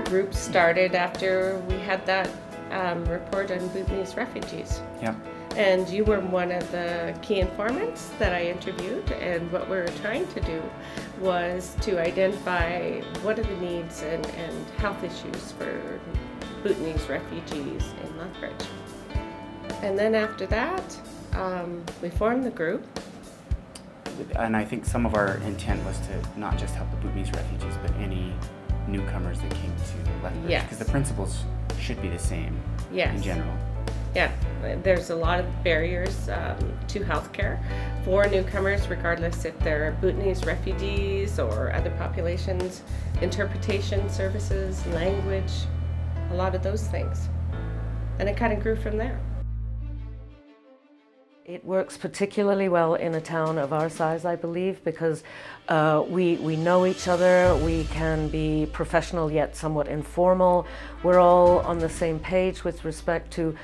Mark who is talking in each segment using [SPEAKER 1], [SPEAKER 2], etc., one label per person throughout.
[SPEAKER 1] group started after we had that report on Bhutanese refugees.
[SPEAKER 2] Yep.
[SPEAKER 1] And you were one of the key informants that I interviewed, and what we were trying to do was to identify what are the needs and health issues for Bhutanese refugees in Lethbridge. And then after that, we formed the group.
[SPEAKER 2] And I think some of our intent was to not just help the Bhutanese refugees, but any newcomers that came to Lethbridge.
[SPEAKER 1] Yes.
[SPEAKER 2] Because the principles should be the same in general.
[SPEAKER 1] Yeah, there's a lot of barriers to healthcare for newcomers, regardless if they're Bhutanese refugees or other populations, interpretation services, language, a lot of those things. And it kind of grew from there.
[SPEAKER 3] It works particularly well in a town of our size, I believe, because we know each other, we can be professional yet somewhat informal. We're all on the same page with respect to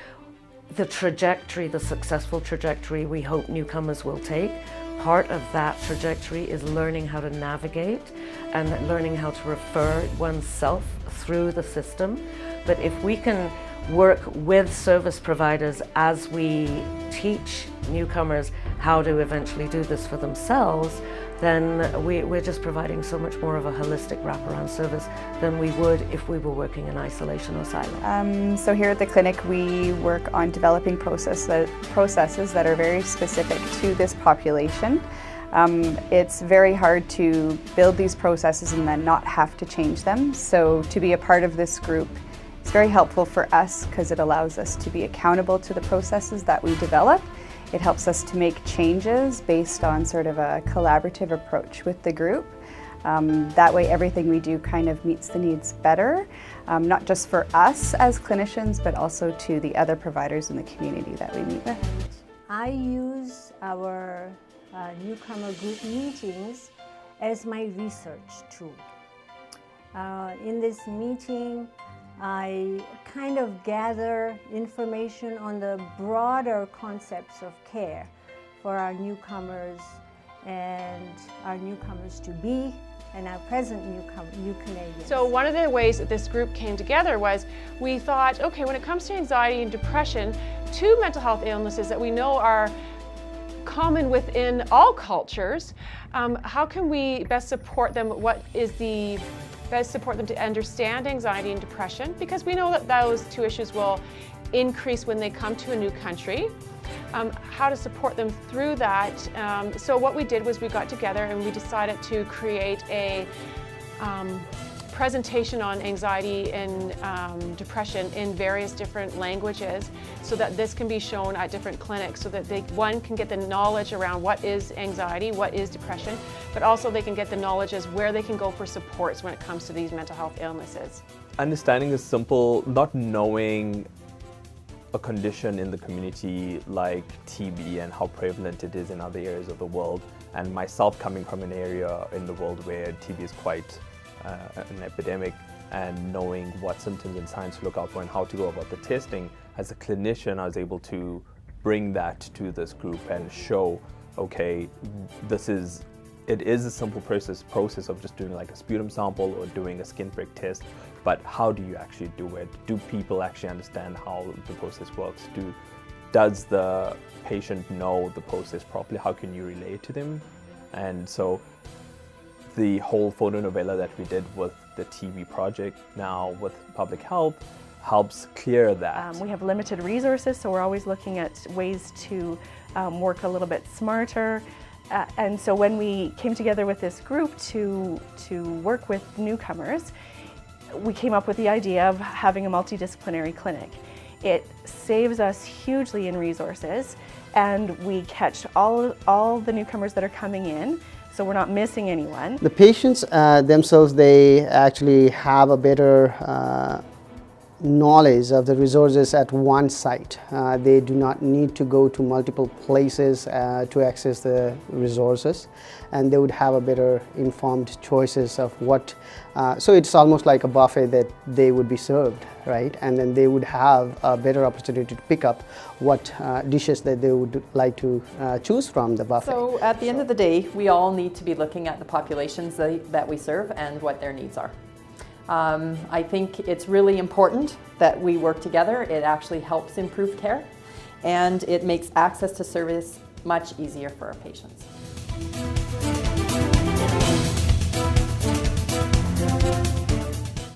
[SPEAKER 3] the trajectory, the successful trajectory we hope newcomers will take. Part of that trajectory is learning how to navigate and learning how to refer oneself through the system. But if we can work with service providers as we teach newcomers how to eventually do this for themselves, then we're just providing so much more of a holistic wraparound service than we would if we were working in isolation or silo.
[SPEAKER 4] So here at the clinic we work on developing processes that are very specific to this population. It's very hard to build these processes and then not have to change them. So to be a part of this group, it's very helpful for us because it allows us to be accountable to the processes that we develop. It helps us to make changes based on sort of a collaborative approach with the group. That way everything we do kind of meets the needs better, not just for us as clinicians, but also to the other providers in the community that we meet with.
[SPEAKER 5] I use our newcomer group meetings as my research tool. In this meeting, I kind of gather information on the broader concepts of care for our newcomers and our newcomers to be and our present new Canadians.
[SPEAKER 6] So one of the ways that this group came together was we thought, okay, when it comes to anxiety and depression, two mental health illnesses that we know are common within all cultures, how can we best support them? What is the best support them to understand anxiety and depression? Because we know that those two issues will increase when they come to a new country. How to support them through that. So what we did was we got together and we decided to create a presentation on anxiety and depression in various different languages so that this can be shown at different clinics so that one can get the knowledge around what is anxiety, what is depression, but also they can get the knowledge as where they can go for supports when it comes to these mental health illnesses.
[SPEAKER 7] Understanding is simple, not knowing a condition in the community like TB and how prevalent it is in other areas of the world, and myself coming from an area in the world where TB is quite an epidemic, and knowing what symptoms and signs to look out for and how to go about the testing. As a clinician, I was able to bring that to this group and show, okay, it is a simple process of just doing like a sputum sample or doing a skin prick test, but how do you actually do it? Do people actually understand how the process works? Does the patient know the process properly? How can you relay it to them? And so the whole photonovela that we did with the TB project now with public health helps clear that.
[SPEAKER 8] We have limited resources, so we're always looking at ways to work a little bit smarter. And so when we came together with this group to work with newcomers, we came up with the idea of having a multidisciplinary clinic. It saves us hugely in resources, and we catch all the newcomers that are coming in, so we're not missing anyone.
[SPEAKER 9] The patients themselves, they actually have a better knowledge of the resources at one site. They do not need to go to multiple places to access the resources, and they would have a better informed choices of what, so it's almost like a buffet that they would be served, right? And then they would have a better opportunity to pick up what dishes that they would like to choose from the buffet.
[SPEAKER 10] So at the end of the day, we all need to be looking at the populations that we serve and what their needs are. I think it's really important that we work together. It actually helps improve care, and it makes access to service much easier for our patients.